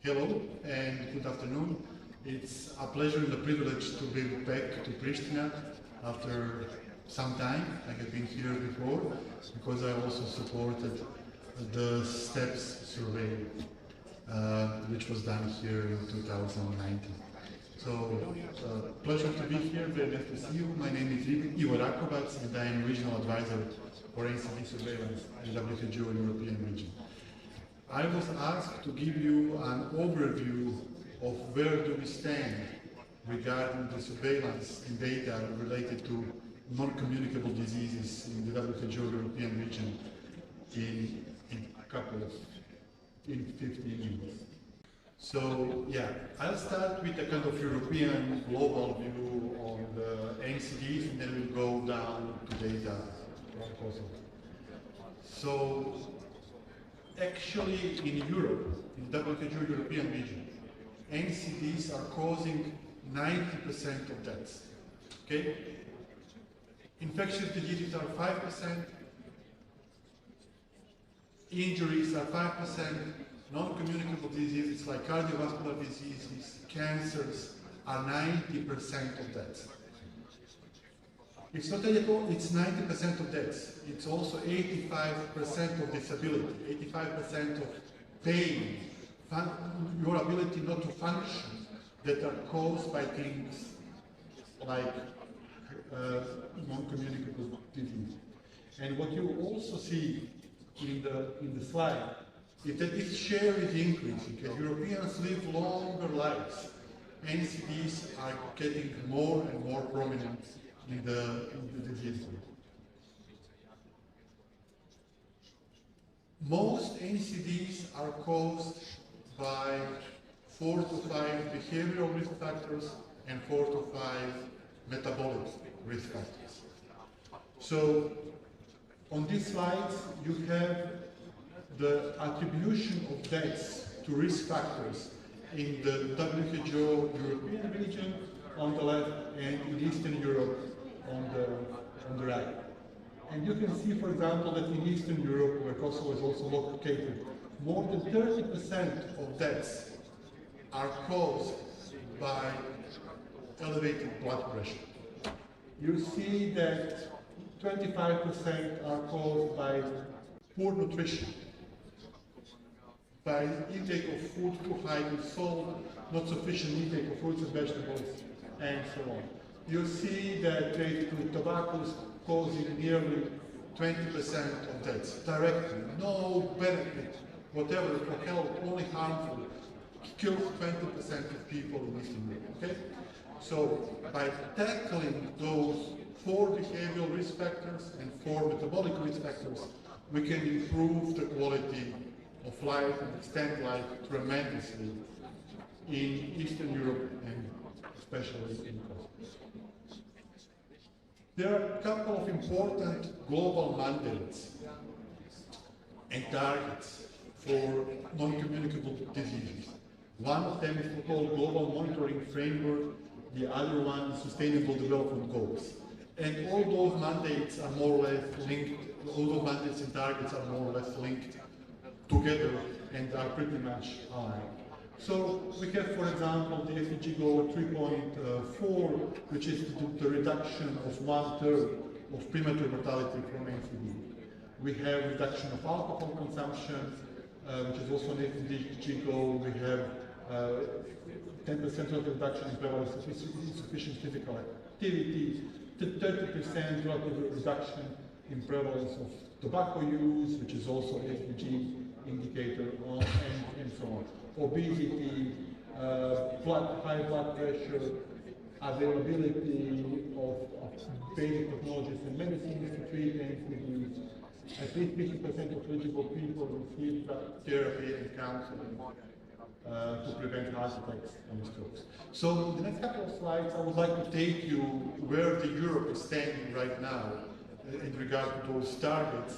Hello and good afternoon. It's a pleasure and a privilege to be back to Pristina after some time. I have been here before because I also supported the STEPS survey which was done here in 2019. So, pleasure to be here, very nice to see you. My name is Ivo Rakovac and I am Regional Advisor for NCD Surveillance in the WTO European region. I was asked to give you an overview of where do we stand regarding the surveillance and data related to non-communicable diseases in the WTO European region in 15 minutes. So yeah, I'll start with a kind of European global view on the NCDs and then we'll go down to data from Kosovo. So actually in Europe, in the WTO European region, NCDs are causing 90% of deaths. Okay? Infectious diseases are 5%, injuries are 5%, non-communicable diseases like cardiovascular diseases, cancers are 90% of deaths. It's not only it's 90% of deaths, it's also 85% of disability, 85% of pain, your ability not to function that are caused by things like non-communicable disease. And what you also see in the slide is that this share is increasing. As Europeans live longer lives, NCDs are getting more and more prominent in the disease. Most NCDs are caused by 4 to 5 behavioral risk factors and 4 to 5 metabolic risk factors. So on these slides you have the attribution of deaths to risk factors in the WTO European region on the left and in Eastern Europe on the right. And you can see, for example, that in Eastern Europe, where Kosovo is also located, more than 30% of deaths are caused by elevated blood pressure. You see that 25% are caused by poor nutrition, by intake of food too high in salt, not sufficient intake of fruits and vegetables, and so on. You see that basically tobacco is causing nearly 20% of deaths directly. No benefit, whatever for health, only harmful. Kills 20% of people in Eastern Europe. Okay? So by tackling those 4 behavioral risk factors and 4 metabolic risk factors, we can improve the quality of life and extend life tremendously in Eastern Europe and especially in Kosovo. There are a couple of important global mandates and targets for non-communicable diseases. One of them is called Global Monitoring Framework, the other one is Sustainable Development Goals. And all those mandates are more or less linked, all those mandates and targets are more or less linked together and are pretty much aligned. So we have, for example, the SDG goal 3.4, which is the reduction of 1/3 of premature mortality from NCD. We have reduction of alcohol consumption, which is also an SDG goal. We have 10% reduction in prevalence of insufficient physical activity, 30% relative reduction in prevalence of tobacco use, which is also an SDG indicator, and so on. Obesity, high blood pressure, availability of basic technologies and medicines to treat NCDs. At least 50% of eligible people receive therapy and counseling to prevent heart attacks and strokes. So in the next couple of slides, I would like to take you where Europe is standing right now in regard to those targets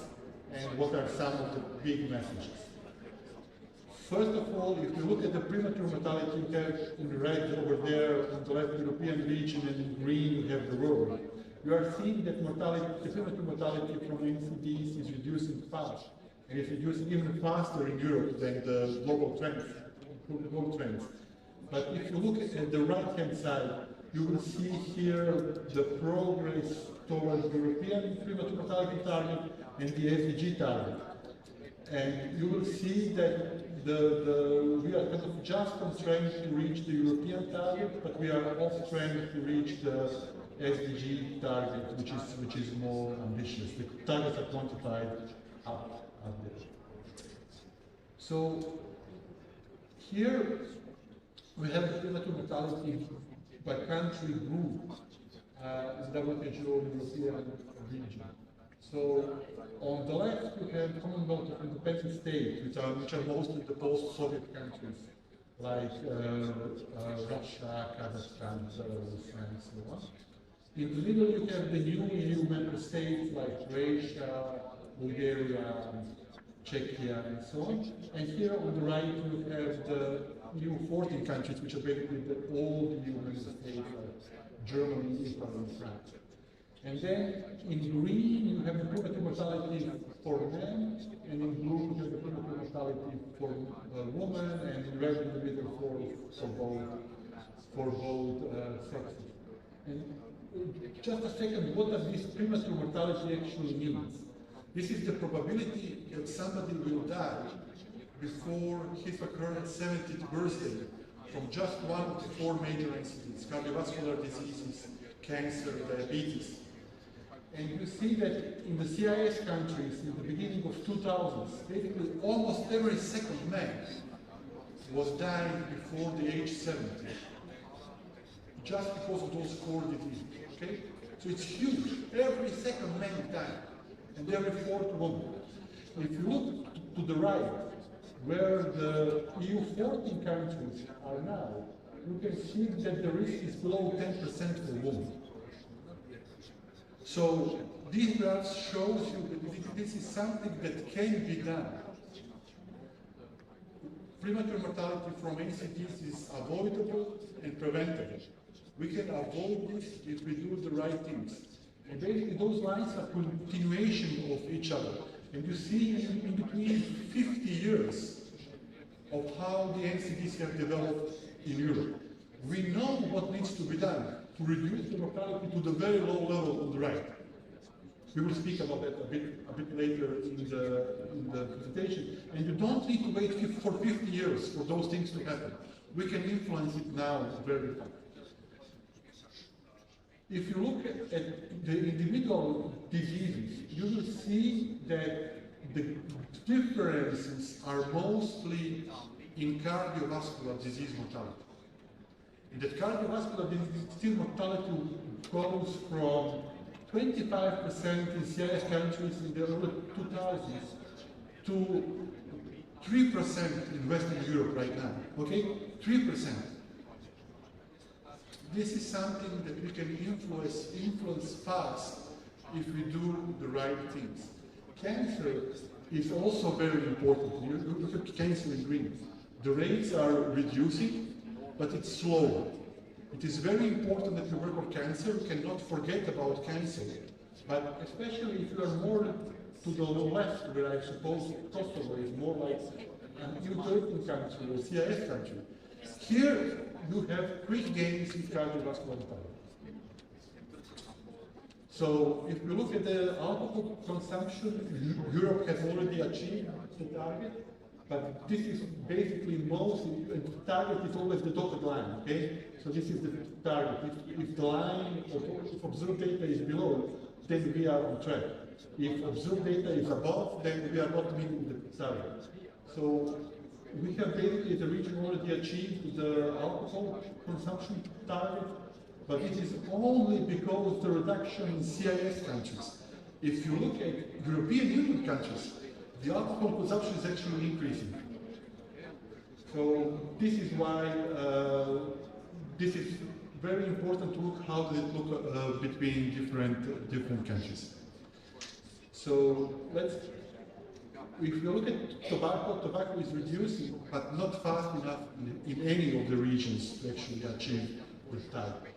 and what are some of the big messages. First of all, if you look at the premature mortality, you have in red over there on the left European region and in green you have the world. You are seeing that the premature mortality from NCDs is reducing fast. And it's reducing even faster in Europe than the global trend. world trends. But if you look at the right-hand side, you will see here the progress towards the European premature mortality target and the SDG target. And you will see that we are kind of just on track to reach the European target, but we are off track to reach the SDG target, which is more ambitious. The targets are quantified up there. So here we have the premature mortality by country group in the WHO European region. So on the left you have Commonwealth of Independent States, which are mostly the post-Soviet countries, like Russia, Kazakhstan, Belarus, and so on. In the middle you have the new EU member states like Croatia, Bulgaria, Czechia, and so on. And here on the right you have the new 14 countries, which are basically the old EU member states like Germany, Italy, and France. And then in green you have the premature mortality for men, and in blue you have the premature mortality for women, and in red in the middle for both sexes. And just a second, what does this premature mortality actually mean? This is the probability that somebody will die before his or her 70th birthday from just one of the 4 major NCDs: cardiovascular diseases, cancer, diabetes. And you see that in the CIS countries in the beginning of 2000s, basically almost every second man was dying before the age 70, just because of those 4 diseases. Okay? So it's huge. Every second man is dying, and every 4th woman. If you look to the right, where the EU 14 countries are now, you can see that the risk is below 10% for women. So this graph shows you that this is something that can be done. Premature mortality from NCDs is avoidable and preventable. We can avoid this if we do the right things. And basically those lines are continuation of each other. And you see in between 50 years of how the NCDs have developed in Europe. We know what needs to be done to reduce the mortality to the very low level on the right. We will speak about that a bit later in the presentation. And you don't need to wait for 50 years for those things to happen. We can influence it now very fast. If you look at the individual diseases, you will see that the differences are mostly in cardiovascular disease mortality. And that cardiovascular disease mortality goes from 25% in CIS countries in the early 2000s to 3% in Western Europe right now. Okay? 3%. This is something that we can influence fast if we do the right things. Cancer is also very important. You look at cancer in green. The rates are reducing, but it's slow. It is very important that we work on cancer. We cannot forget about cancer. But especially if you are more to the left, where I suppose Kosovo is more like an EU13 country or CIS country. Here you have quick gains in cardiovascular mortality. So if we look at the alcohol consumption, Europe has already achieved the target, but this is basically mostly, the target is always the dotted line, okay? So this is the target. If the line, if observed data is below, then we are on track. If observed data is above, then we are not meeting the target. So we have basically the region already achieved the alcohol consumption target, but it is only because the reduction in CIS countries. If you look at European Union countries, the alcohol consumption is actually increasing. So this is why this is very important to look how does it look between different countries. So if you look at tobacco is reducing, but not fast enough in any of the regions to actually achieve the target.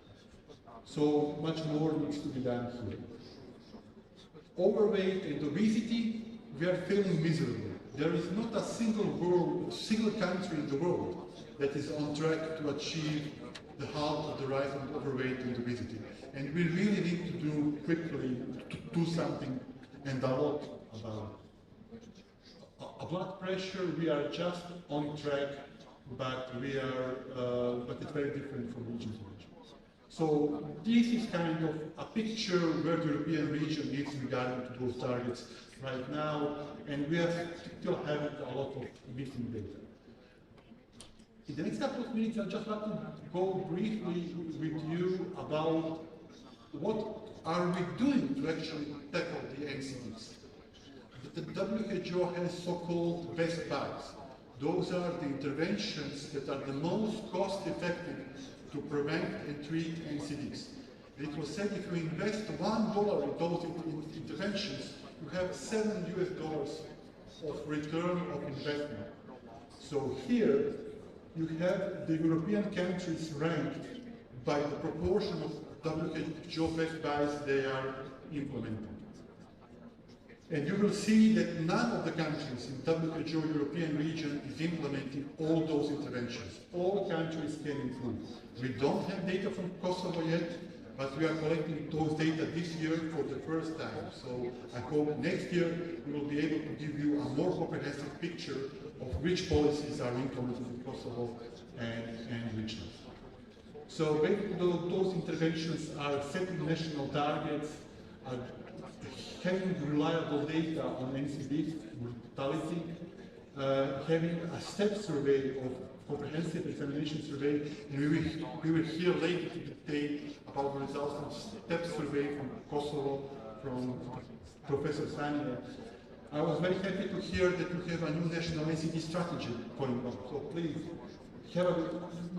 So much more needs to be done here. Overweight and obesity, we are failing miserably. there is not a single country in the world that is on track to achieve the halt of the rise of overweight and obesity. And we really need to do quickly, to do something and a lot about it. A blood pressure, we are just on track, but it's very different from region to region. So this is kind of a picture where the European region is regarding to those targets right now, and we are still having a lot of missing data. In the next couple of minutes, I'd just like to go briefly with you about what are we doing to actually tackle the NCDs. The WHO has so-called best buys. Those are the interventions that are the most cost-effective to prevent and treat NCDs. It was said if you invest $1 in those interventions, you have $7 US of return of investment. So here, you have the European countries ranked by the proportion of WHO best buys they are implementing. And you will see that none of the countries in WHO European region is implementing all those interventions. All countries can improve. We don't have data from Kosovo yet, but we are collecting those data this year for the first time. So I hope next year we will be able to give you a more comprehensive picture of which policies are implemented in Kosovo and which not. So basically those interventions are setting national targets, are having reliable data on NCDs, mortality, having a step survey of comprehensive examination survey, and we will hear later today about the results of step survey from Kosovo, from Professor Sanja. I was very happy to hear that we have a new national NCD strategy going on. So please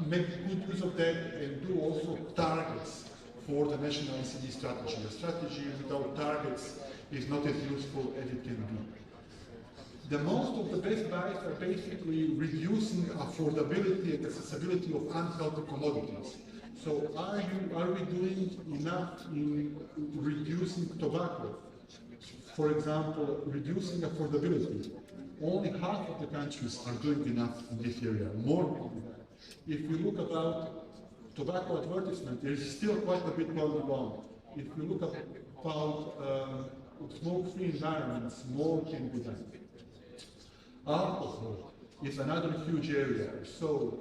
make good use of that and do also targets for the national NCD strategy. A strategy without targets is not as useful as it can be. The most of the best buys are basically reducing affordability and accessibility of unhealthy commodities. So are we doing enough in reducing tobacco? For example, reducing affordability. Only half of the countries are doing enough in this area, more than that. If you look about tobacco advertisement, there is still quite a bit going on. If you look about smoke-free environments, more can be done. Alcohol is another huge area. So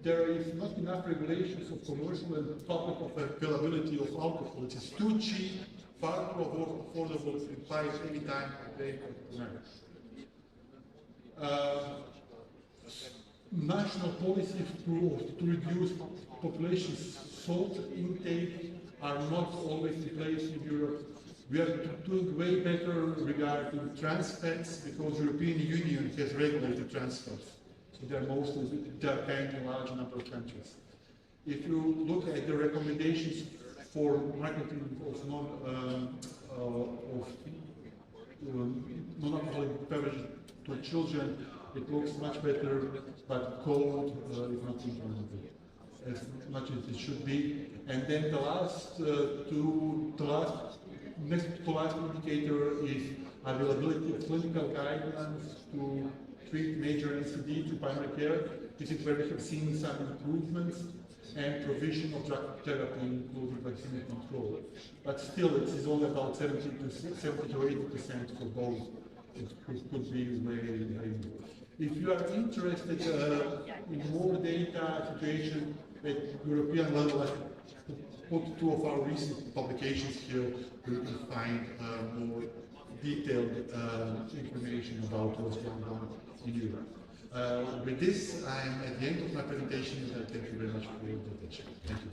there is not enough regulations of commercial and public availability of alcohol. It is too cheap, far too affordable, it buys any time of day or night. National policies to reduce population salt intake are not always in place in Europe. We are doing way better regarding trans fats because the European Union has regulated trans fats. So they're banned in a large number of countries. If you look at the recommendations for marketing of non-alcoholic beverages to children, it looks much better, but cold is not implemented as much as it should be. And then the next to last indicator is availability of clinical guidelines to treat major NCD to primary care. This is where we have seen some improvements, and provision of drug therapy, including vaccine control. But still, it is only about 70 to 80% for both. It could be way more. If you are interested in more data situation at European level, I put two of our recent publications here where you can find more detailed information about what's going on in Europe. With this, I'm at the end of my presentation. Thank you very much for your attention. Thank you.